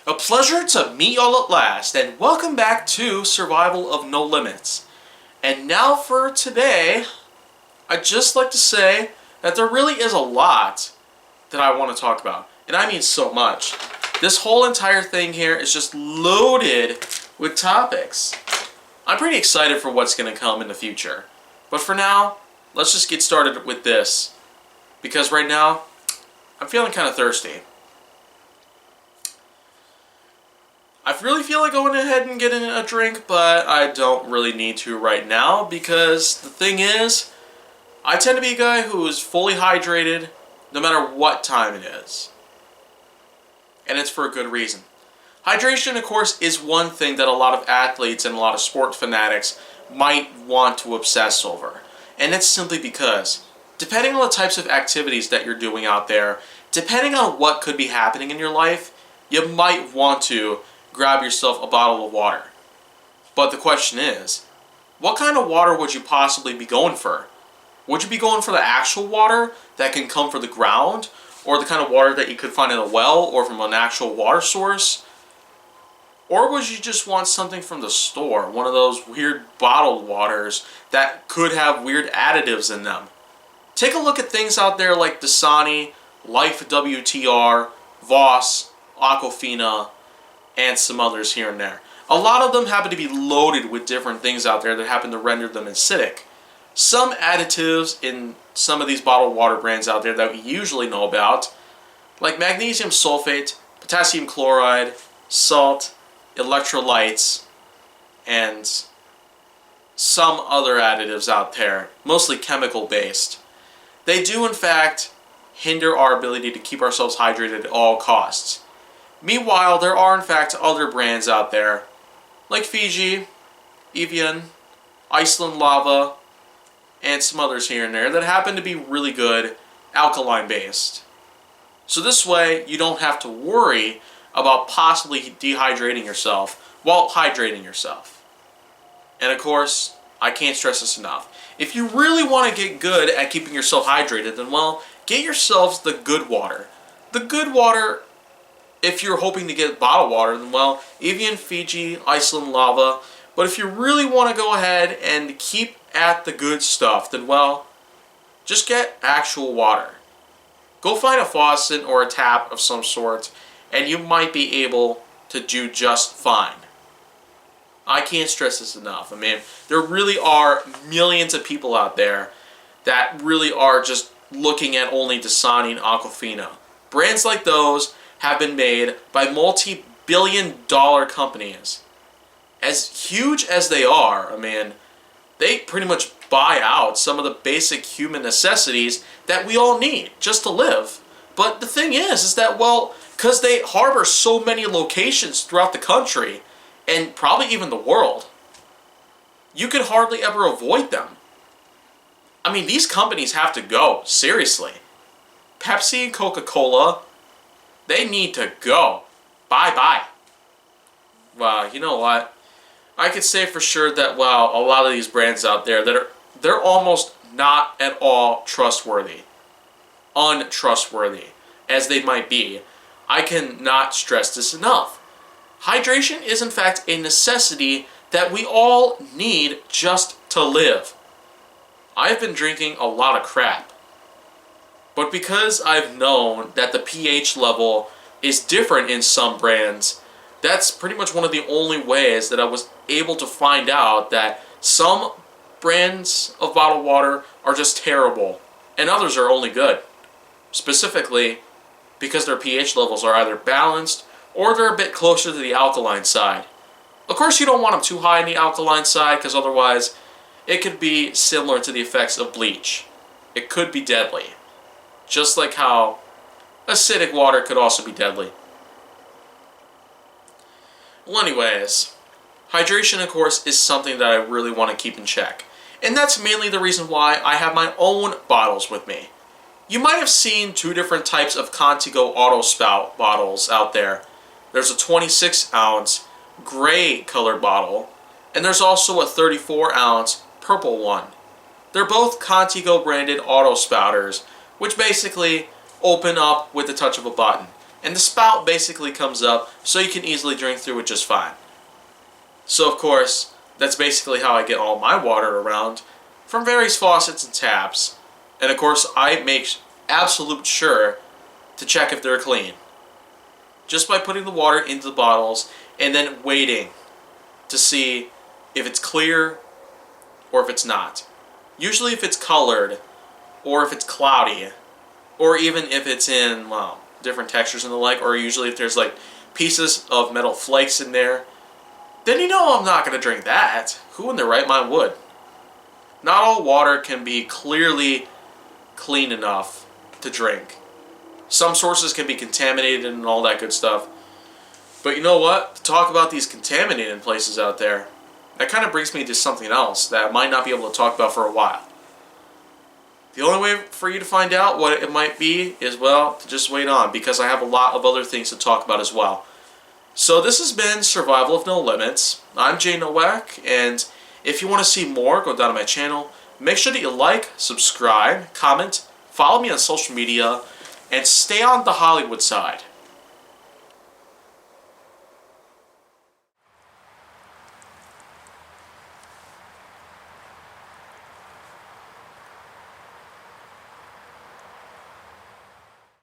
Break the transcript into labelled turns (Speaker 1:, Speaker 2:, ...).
Speaker 1: A pleasure to meet y'all at last, and welcome back to Survival of No Limits. And now for today, I'd just like to say that there really is a lot that I want to talk about. And I mean so much. This whole entire thing here is just loaded with topics. I'm pretty excited for what's going to come in the future. But for now, let's just get started with this. Because right now, I'm feeling kind of thirsty. I really feel like going ahead and getting a drink, but I don't really need to right now because the thing is, I tend to be a guy who is fully hydrated no matter what time it is. And it's for a good reason. Hydration, of course, is one thing that a lot of athletes and a lot of sport fanatics might want to obsess over. And it's simply because, depending on the types of activities that you're doing out there, depending on what could be happening in your life, you might want to grab yourself a bottle of water. But the question is, what kind of water would you possibly be going for? Would you be going for the actual water that can come from the ground? Or the kind of water that you could find in a well or from an actual water source? Or would you just want something from the store? One of those weird bottled waters that could have weird additives in them. Take a look at things out there like Dasani, Life WTR, Voss, Aquafina, and some others here and there. A lot of them happen to be loaded with different things out there that happen to render them acidic. Some additives in some of these bottled water brands out there that we usually know about, like magnesium sulfate, potassium chloride, salt, electrolytes, and some other additives out there, mostly chemical based. They do in fact hinder our ability to keep ourselves hydrated at all costs. Meanwhile, there are in fact other brands out there, like Fiji, Evian, Iceland Lava, and some others here and there that happen to be really good alkaline based. So this way, you don't have to worry about possibly dehydrating yourself while hydrating yourself. And of course, I can't stress this enough. If you really want to get good at keeping yourself hydrated, then well, get yourselves the good water. The good water, if you're hoping to get bottled water, then well, Evian, Fiji, Iceland Lava. But if you really want to go ahead and keep at the good stuff, then well, just get actual water. Go find a faucet or a tap of some sort, and you might be able to do just fine. I can't stress this enough. I mean, there really are millions of people out there that really are just looking at only Dasani and Aquafina. Brands like those have been made by multi-billion-dollar companies. As huge as they are, I mean, they pretty much buy out some of the basic human necessities that we all need just to live. But the thing is that, well, because they harbor so many locations throughout the country, and probably even the world, you can hardly ever avoid them. I mean, these companies have to go, seriously. Pepsi and Coca-Cola, they need to go. Bye-bye. Well, you know what? I could say for sure that, well, a lot of these brands out there, they're almost not at all trustworthy. Untrustworthy, as they might be. I cannot stress this enough. Hydration is in fact a necessity that we all need just to live. I've been drinking a lot of crap. But because I've known that the pH level is different in some brands, that's pretty much one of the only ways that I was able to find out that some brands of bottled water are just terrible and others are only good. Specifically because their pH levels are either balanced or they're a bit closer to the alkaline side. Of course, you don't want them too high in the alkaline side because otherwise it could be similar to the effects of bleach. It could be deadly. Just like how acidic water could also be deadly. Well, anyways, hydration, of course, is something that I really want to keep in check. And that's mainly the reason why I have my own bottles with me. You might have seen two different types of Contigo Auto Spout bottles out there. There's a 26-ounce gray colored bottle, and there's also a 34-ounce purple one. They're both Contigo branded auto spouters, which basically open up with the touch of a button. and the spout basically comes up so you can easily drink through it just fine. So of course, that's basically how I get all my water around, from various faucets and taps. And of course, I make absolute sure to check if they're clean, just by putting the water into the bottles and then waiting to see if it's clear or if it's not. Usually if it's colored, or if it's cloudy, or even if it's in, well, different textures and the like, or usually if there's like pieces of metal flakes in there, then you know I'm not going to drink that. Who in their right mind would? Not all water can be clearly clean enough to drink. Some sources can be contaminated and all that good stuff. But you know what? To talk about these contaminated places out there, that kind of brings me to something else that I might not be able to talk about for a while. The only way for you to find out what it might be is, well, to just wait on, because I have a lot of other things to talk about as well. So this has been Survival of No Limits. I'm Jay Nowak, and if you want to see more, go down to my channel. Make sure that you like, subscribe, comment, follow me on social media, and stay on the Hollywood side.